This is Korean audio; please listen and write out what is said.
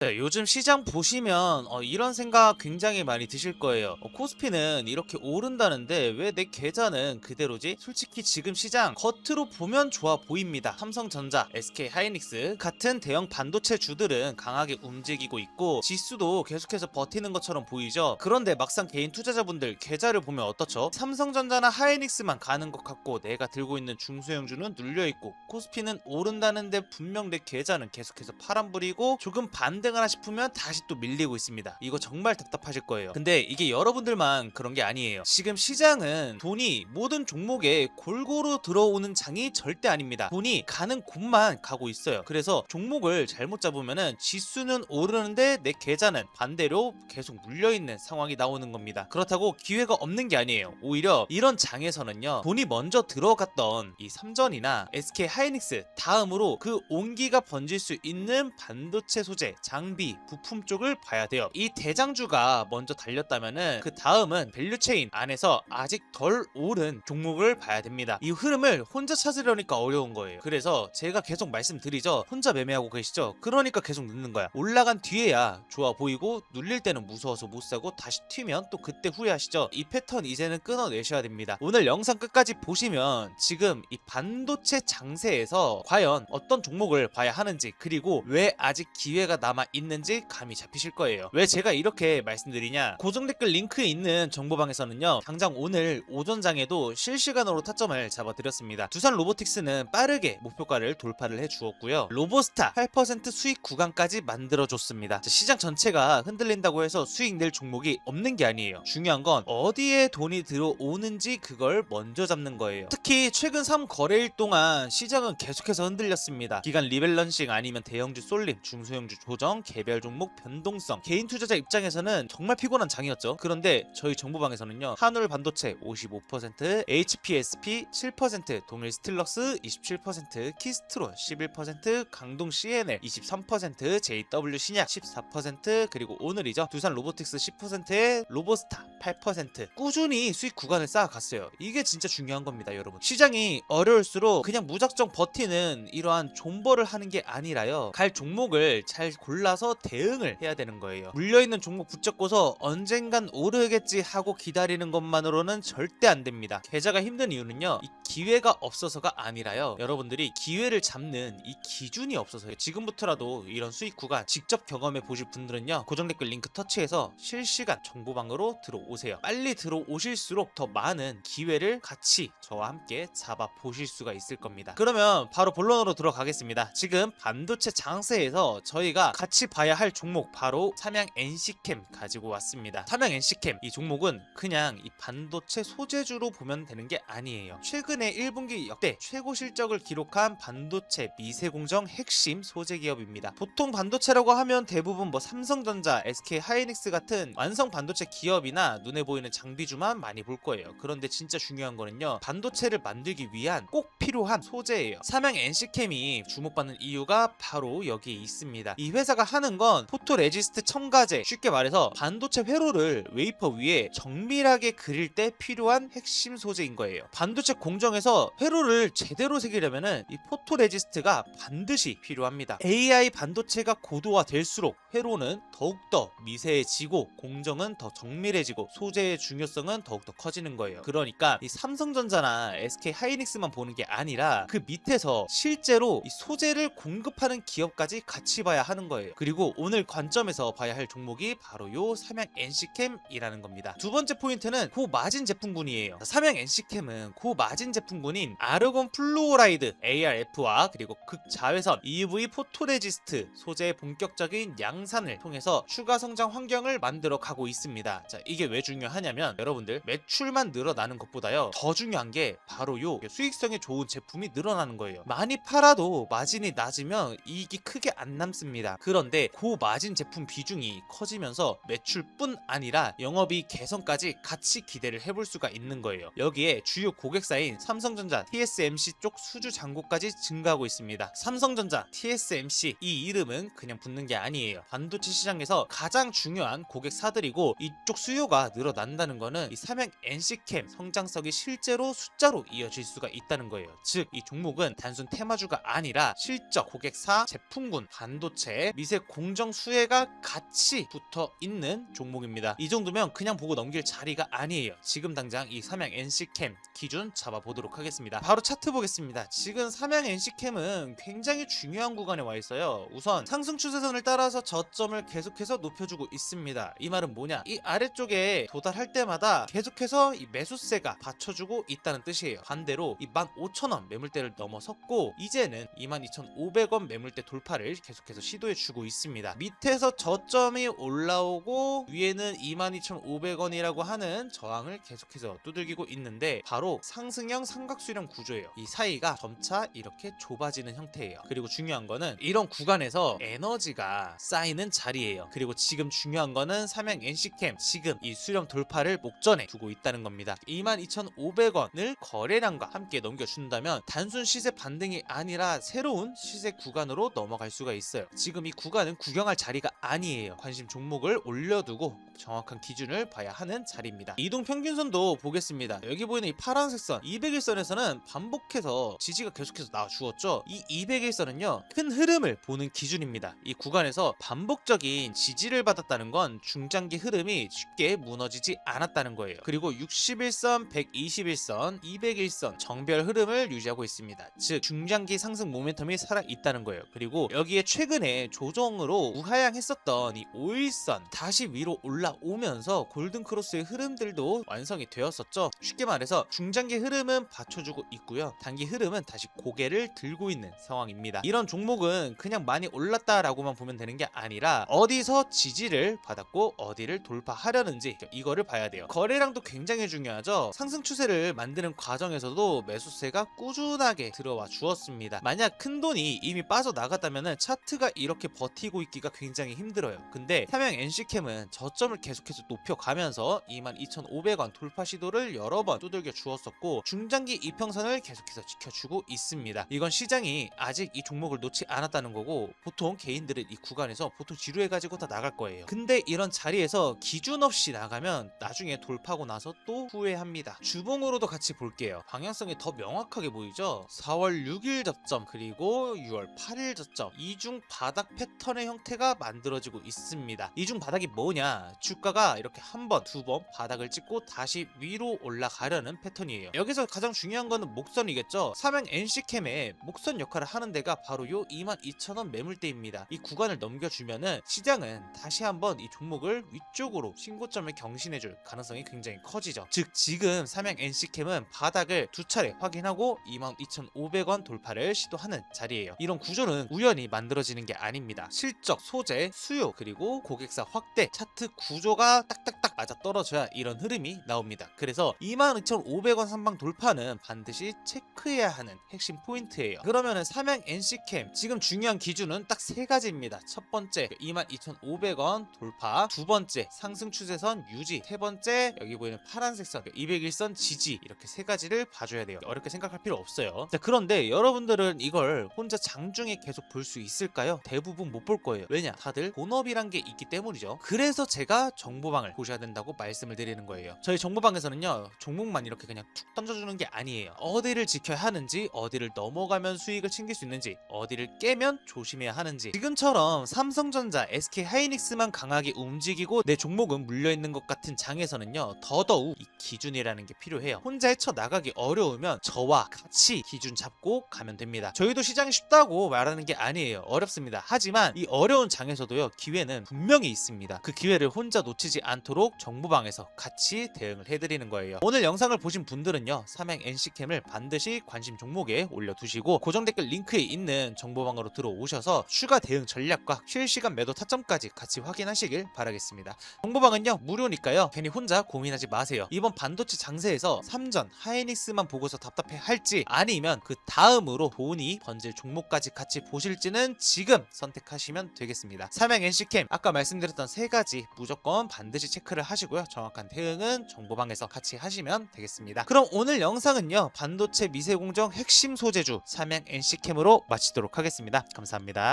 네, 요즘 시장 보시면 이런 생각 굉장히 많이 드실 거예요. 코스피는 이렇게 오른다는데 왜 내 계좌는 그대로지? 솔직히 지금 시장 겉으로 보면 좋아 보입니다. 삼성전자, SK하이닉스 같은 대형 반도체 주들은 강하게 움직이고 있고 지수도 계속해서 버티는 것처럼 보이죠. 그런데 막상 개인 투자자분들 계좌를 보면 어떻죠? 삼성전자나 하이닉스만 가는 것 같고 내가 들고 있는 중소형주는 눌려있고 코스피는 오른다는데 분명 내 계좌는 계속해서 파란불이고 조금 반등 하나 싶으면 다시 또 밀리고 있습니다. 이거 정말 답답하실 거예요. 근데 이게 여러분들만 그런 게 아니에요. 지금 시장은 돈이 모든 종목에 골고루 들어오는 장이 절대 아닙니다. 돈이 가는 곳만 가고 있어요. 그래서 종목을 잘못 잡으면은 지수는 오르는데 내 계좌는 반대로 계속 물려있는 상황이 나오는 겁니다. 그렇다고 기회가 없는 게 아니에요. 오히려 이런 장에서는요, 돈이 먼저 들어갔던 이 삼전이나 SK 하이닉스 다음으로 그 온기가 번질 수 있는 반도체 소재, 장비, 부품 쪽을 봐야 돼요. 이 대장주가 먼저 달렸다면은 그 다음은 밸류체인 안에서 아직 덜 오른 종목을 봐야 됩니다. 이 흐름을 혼자 찾으려니까 어려운 거예요. 그래서 제가 계속 말씀드리죠. 혼자 매매하고 계시죠? 그러니까 계속 늦는 거야. 올라간 뒤에야 좋아 보이고 눌릴 때는 무서워서 못 사고 다시 튀면 또 그때 후회하시죠? 이 패턴 이제는 끊어내셔야 됩니다. 오늘 영상 끝까지 보시면 지금 이 반도체 장세에서 과연 어떤 종목을 봐야 하는지, 그리고 왜 아직 기회가 남아 있는지 감이 잡히실 거예요. 왜 제가 이렇게 말씀드리냐, 고정 댓글 링크에 있는 정보방에서는요, 당장 오늘 오전장에도 실시간으로 타점을 잡아드렸습니다. 두산 로보틱스는 빠르게 목표가를 돌파를 해주었고요, 로보스타 8% 수익 구간까지 만들어줬습니다. 시장 전체가 흔들린다고 해서 수익 낼 종목이 없는 게 아니에요. 중요한 건 어디에 돈이 들어오는지 그걸 먼저 잡는 거예요. 특히 최근 3거래일 동안 시장은 계속해서 흔들렸습니다. 기간 리밸런싱 아니면 대형주 쏠림, 중소형주 조정, 개별 종목 변동성, 개인 투자자 입장에서는 정말 피곤한 장이었죠. 그런데 저희 정보방에서는요, 한울 반도체 55%, HPSP 7%, 동일 스틸러스 27%, 키스트론 11%, 강동 CNL 23%, JW 신약 14%, 그리고 오늘이죠, 두산 로보틱스 10%에 로보스타 8% 꾸준히 수익 구간을 쌓아갔어요. 이게 진짜 중요한 겁니다, 여러분. 시장이 어려울수록 그냥 무작정 버티는 이러한 존버를 하는 게 아니라요, 갈 종목을 잘 골라서 대응을 해야 되는 거예요. 물려있는 종목 붙잡고서 언젠간 오르겠지 하고 기다리는 것만으로는 절대 안 됩니다. 계좌가 힘든 이유는요, 이 기회가 없어서가 아니라요, 여러분들이 기회를 잡는 이 기준이 없어서요. 지금부터라도 이런 수익 구간 직접 경험해 보실 분들은요, 고정 댓글 링크 터치해서 실시간 정보방으로 들어오세요. 빨리 들어오실수록 더 많은 기회를 같이 저와 함께 잡아 보실 수가 있을 겁니다. 그러면 바로 본론으로 들어가겠습니다. 지금 반도체 장세에서 저희가 같이 봐야 할 종목, 바로 삼양 NC캠 가지고 왔습니다. 삼양 NC캠, 이 종목은 그냥 이 반도체 소재주로 보면 되는 게 아니에요. 최근에 1분기 역대 최고 실적을 기록한 반도체 미세공정 핵심 소재 기업입니다. 보통 반도체라고 하면 대부분 뭐 삼성전자, SK하이닉스 같은 완성 반도체 기업이나 눈에 보이는 장비주만 많이 볼 거예요. 그런데 진짜 중요한 거는요, 반도체를 만들기 위한 꼭 필요한 소재예요. 삼양 NC캠이 주목받는 이유가 바로 여기에 있습니다. 이 회사가 하는 건 포토레지스트 첨가제, 쉽게 말해서 반도체 회로를 웨이퍼 위에 정밀하게 그릴 때 필요한 핵심 소재인 거예요. 반도체 공정에서 회로를 제대로 새기려면은 이 포토레지스트가 반드시 필요합니다. AI 반도체가 고도화될수록 회로는 더욱더 미세해지고 공정은 더 정밀해지고 소재의 중요성은 더욱더 커지는 거예요. 그러니까 이 삼성전자나 SK하이닉스만 보는 게 아니라 그 밑에서 실제로 이 소재를 공급하는 기업까지 같이 봐야 하는 거예요. 그리고 오늘 관점에서 봐야 할 종목이 바로 요 삼양 NC캠이라는 겁니다. 두 번째 포인트는 고마진 제품군이에요. 삼양 NC캠은 고마진 제품군인 아르곤 플루오라이드 ARF와 그리고 극자외선 EUV 포토레지스트 소재의 본격적인 양산을 통해서 추가 성장 환경을 만들어 가고 있습니다. 자, 이게 왜 중요하냐면 여러분들, 매출만 늘어나는 것보다요, 더 중요한 게 바로 요 수익성이 좋은 제품이 늘어나는 거예요. 많이 팔아도 마진이 낮으면 이익이 크게 안 남습니다. 그런데 고마진 제품 비중이 커지면서 매출뿐 아니라 영업이익 개선까지 같이 기대를 해볼 수가 있는 거예요. 여기에 주요 고객사인 삼성전자, TSMC 쪽 수주 잔고까지 증가하고 있습니다. 삼성전자, TSMC, 이 이름은 그냥 붙는 게 아니에요. 반도체 시장에서 가장 중요한 고객사들이고 이쪽 수요가 늘어난다는 거는 이 삼양 NC캠 성장성이 실제로 숫자로 이어질 수가 있다는 거예요. 즉, 이 종목은 단순 테마주가 아니라 실적, 고객사, 제품군, 반도체, 미세 공정 수혜가 같이 붙어 있는 종목입니다. 이 정도면 그냥 보고 넘길 자리가 아니에요. 지금 당장 이 삼양 NC캠 기준 잡아보도록 하겠습니다. 바로 차트 보겠습니다. 지금 삼양 NC캠은 굉장히 중요한 구간에 와 있어요. 우선 상승 추세선을 따라서 저점을 계속해서 높여주고 있습니다. 이 말은 뭐냐? 이 아래쪽에 도달할 때마다 계속해서 이 매수세가 받쳐주고 있다는 뜻이에요. 반대로 이 15,000원 매물대를 넘어섰고 이제는 22,500원 매물대 돌파를 계속해서 시도해주고 있습니다. 밑에서 저점이 올라오고 위에는 22,500원이라고 하는 저항을 계속해서 두들기고 있는데 바로 상승형 삼각수렴 구조예요. 이 사이가 점차 이렇게 좁아지는 형태예요. 그리고 중요한 거는 이런 구간에서 에너지가 쌓이는 자리예요. 그리고 지금 중요한 거는 삼양 NC캠 지금 이 수렴 돌파를 목전에 두고 있다는 겁니다. 22,500원을 거래량과 함께 넘겨준다면 단순 시세 반등이 아니라 새로운 시세 구간으로 넘어갈 수가 있어요. 지금 이 구간은 구경할 자리가 아니에요. 관심 종목을 올려두고 정확한 기준을 봐야 하는 자리입니다. 이동 평균선도 보겠습니다. 여기 보이는 이 파란색 선 200일선에서는 반복해서 지지가 계속해서 나와 주었죠. 이 200일선은요 큰 흐름을 보는 기준입니다. 이 구간에서 반복적인 지지를 받았다는 건 중장기 흐름이 쉽게 무너지지 않았다는 거예요. 그리고 61선, 121선, 201선 정별 흐름을 유지하고 있습니다. 즉 중장기 상승 모멘텀이 살아있다는 거예요. 그리고 여기에 최근에 조정으로 우하향했었던 이 5일선 다시 위로 올라오면서 골든크로스의 흐름들도 완성이 되었었죠. 쉽게 말해서 중장기 흐름은 받쳐주고 있고요. 단기 흐름은 다시 고개를 들고 있는 상황입니다. 이런 종목은 그냥 많이 올랐다라고만 보면 되는 게 아니라 어디서 지지를 받았고 어디를 돌파하려는지 이거를 봐야 돼요. 거래량도 굉장히 중요하죠. 상승 추세를 만드는 과정에서도 매수세가 꾸준하게 들어와 주었습니다. 만약 큰 돈이 이미 빠져나갔다면 차트가 이렇게 버티고 있기가 굉장히 힘들어요. 근데 삼양 NC캠은 저점을 계속해서 높여가면서 22,500원 돌파 시도를 여러 번 두들겨 주었었고 중장기 이평선을 계속해서 지켜주고 있습니다. 이건 시장이 아직 이 종목을 놓지 않았다는 거고 보통 개인들은 이 구간에서 보통 지루해가지고 다 나갈 거예요. 근데 이런 자리에서 기준 없이 나가면 나중에 돌파하고 나서 또 후회합니다. 주봉으로도 같이 볼게요. 방향성이 더 명확하게 보이죠? 4월 6일 저점 그리고 6월 8일 저점 이중 바닥 패턴의 형태가 만들어지고 있습니다. 이중 바닥이 뭐냐? 주가가 이렇게 한 번, 두 번 바닥을 찍고 다시 위로 올라가려는 패턴이에요. 여기서 가장 중요한 거는 목선이겠죠? 삼양 NC캠의 목선 역할을 하는 데가 바로 요 22,000원 매물대입니다. 이 구간을 넘겨주면은 시장은 다시 한번 이 종목을 위쪽으로 신고점을 경신해줄 가능성이 굉장히 커지죠. 즉 지금 삼양 NC캠은 바닥을 두 차례 확인하고 22,500원 돌파를 시도하는 자리예요. 이런 구조는 우연히 만들어지는 게 아닙니다. 실적, 소재, 수요 그리고 고객사 확대 차트 구조가 딱딱딱 맞아 떨어져야 이런 흐름이 나옵니다. 그래서 22,500원 선방 돌파는 반드시 체크해야 하는 핵심 포인트예요. 그러면은 삼양 NC캠 지금 중요한 기준은 딱 세 가지입니다. 첫 번째 22,500원 돌파, 두 번째 상승 추세선 유지, 세 번째 여기 보이는 파란색 선 201선 지지 이렇게 세 가지를 봐줘야 돼요. 어렵게 생각할 필요 없어요. 자, 그런데 여러분들은 이걸 혼자 장중에 계속 볼 수 있을까요? 대부분 못 볼 거예요. 왜냐? 다들 본업이란 게 있기 때문이죠. 그래서 제가 정보방을 보셔야 된다고 말씀을 드리는 거예요. 저희 정보방에서는요 종목만 이렇게 그냥 툭 던져주는 게 아니에요. 어디를 지켜야 하는지, 어디를 넘어가면 수익을 챙길 수 있는지, 어디를 깨면 조심해야 하는지 지금처럼 삼성전자, SK하이닉스만 강하게 움직이고 내 종목은 물려있는 것 같은 장에서는요 더더욱 이 기준이라는 게 필요해요. 혼자 헤쳐나가기 어려우면 저와 같이 기준 잡고 가면 됩니다. 저희도 시장이 쉽다고 말하는 게 아니에요. 어렵습니다. 하지만 이 어려운 장에서도요 기회는 분명히 있습니다. 그 기회를 혼자 놓치지 않도록 정보방에서 같이 대응을 해드리는 거예요. 오늘 영상을 보신 분들은요 삼양 NC캠을 반드시 관심 종목에 올려두시고 고정 댓글 링크에 있는 정보방으로 들어오셔서 추가 대응 전략과 실시간 매도 타점까지 같이 확인하시길 바라겠습니다. 정보방은요 무료니까요 괜히 혼자 고민하지 마세요. 이번 반도체 장세에서 삼전, 하이닉스만 보고서 답답해 할지 아니면 그 다음으로 돈이 번질 종목까지 같이 보실지는 지금 선택하시면 되겠습니다. 삼양 NC캠 아까 말씀드렸던 세 가지 무조건 반드시 체크를 하시고요. 정확한 대응은 정보방에서 같이 하시면 되겠습니다. 그럼 오늘 영상은요 반도체 미세공정 핵심 소재주 삼양 NC캠으로 마치도록 하겠습니다. 감사합니다.